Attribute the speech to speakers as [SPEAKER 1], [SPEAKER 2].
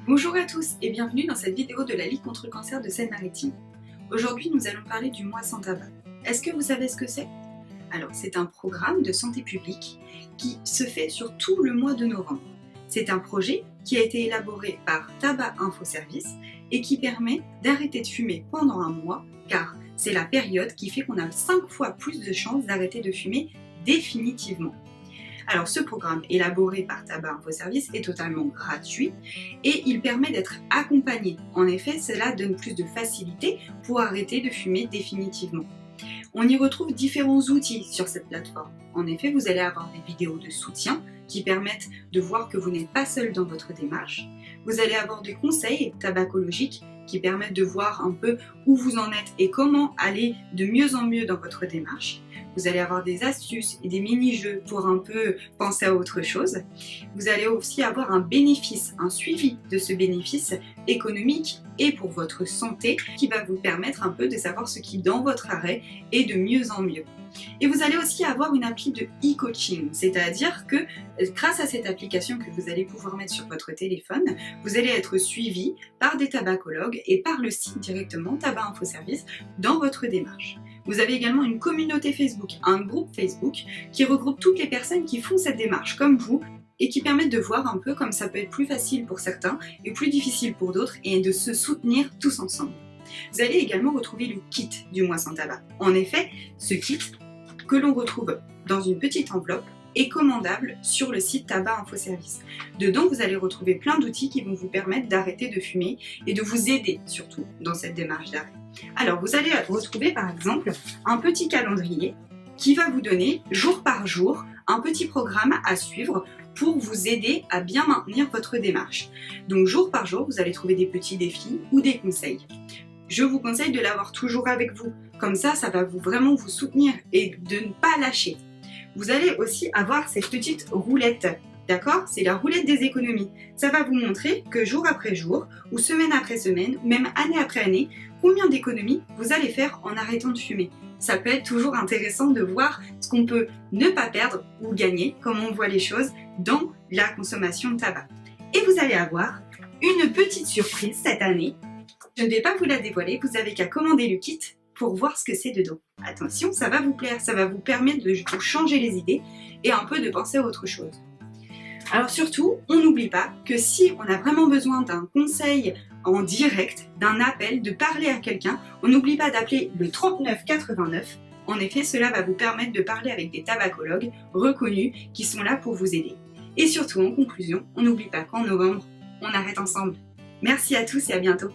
[SPEAKER 1] Bonjour à tous et bienvenue dans cette vidéo de la Ligue contre le cancer de Seine-Maritime. Aujourd'hui, nous allons parler du mois sans tabac. Est-ce que vous savez ce que c'est? Alors, c'est un programme de santé publique qui se fait sur tout le mois de novembre. C'est un projet qui a été élaboré par Tabac Info Service et qui permet d'arrêter de fumer pendant un mois, car c'est la période qui fait qu'on a 5 fois plus de chances d'arrêter de fumer définitivement. Alors ce programme élaboré par Tabac Info Service est totalement gratuit et il permet d'être accompagné. En effet, cela donne plus de facilité pour arrêter de fumer définitivement. On y retrouve différents outils sur cette plateforme. En effet, vous allez avoir des vidéos de soutien qui permettent de voir que vous n'êtes pas seul dans votre démarche. Vous allez avoir des conseils tabacologiques qui permettent de voir un peu où vous en êtes et comment aller de mieux en mieux dans votre démarche. Vous allez avoir des astuces et des mini-jeux pour un peu penser à autre chose. Vous allez aussi avoir un bénéfice, un suivi de ce bénéfice économique et pour votre santé qui va vous permettre un peu de savoir ce qui dans votre arrêt est de mieux en mieux. Et vous allez aussi avoir une appli de e-coaching, c'est-à-dire que grâce à cette application que vous allez pouvoir mettre sur votre téléphone, vous allez être suivi par des tabacologues et par le site directement Tabac Info Service dans votre démarche. Vous avez également une communauté Facebook, un groupe Facebook qui regroupe toutes les personnes qui font cette démarche comme vous et qui permettent de voir un peu comme ça peut être plus facile pour certains et plus difficile pour d'autres et de se soutenir tous ensemble. Vous allez également retrouver le kit du mois sans tabac. En effet, ce kit que l'on retrouve dans une petite enveloppe est commandable sur le site Tabac Info Service. Dedans, vous allez retrouver plein d'outils qui vont vous permettre d'arrêter de fumer et de vous aider surtout dans cette démarche d'arrêt. Alors, vous allez retrouver par exemple un petit calendrier qui va vous donner jour par jour un petit programme à suivre pour vous aider à bien maintenir votre démarche. Donc jour par jour, vous allez trouver des petits défis ou des conseils. Je vous conseille de l'avoir toujours avec vous. Comme ça va vraiment vous soutenir et de ne pas lâcher. Vous allez aussi avoir cette petite roulette, d'accord? C'est la roulette des économies. Ça va vous montrer que jour après jour, ou semaine après semaine, ou même année après année, combien d'économies vous allez faire en arrêtant de fumer. Ça peut être toujours intéressant de voir ce qu'on peut ne pas perdre ou gagner, comme on voit les choses dans la consommation de tabac. Et vous allez avoir une petite surprise cette année. Je ne vais pas vous la dévoiler, vous avez qu'à commander le kit pour voir ce que c'est dedans. Attention, ça va vous plaire, ça va vous permettre de vous changer les idées et un peu de penser à autre chose. Alors surtout, on n'oublie pas que si on a vraiment besoin d'un conseil en direct, d'un appel, de parler à quelqu'un, on n'oublie pas d'appeler le 39 89. En effet, cela va vous permettre de parler avec des tabacologues reconnus qui sont là pour vous aider. Et surtout, en conclusion, on n'oublie pas qu'en novembre, on arrête ensemble. Merci à tous et à bientôt.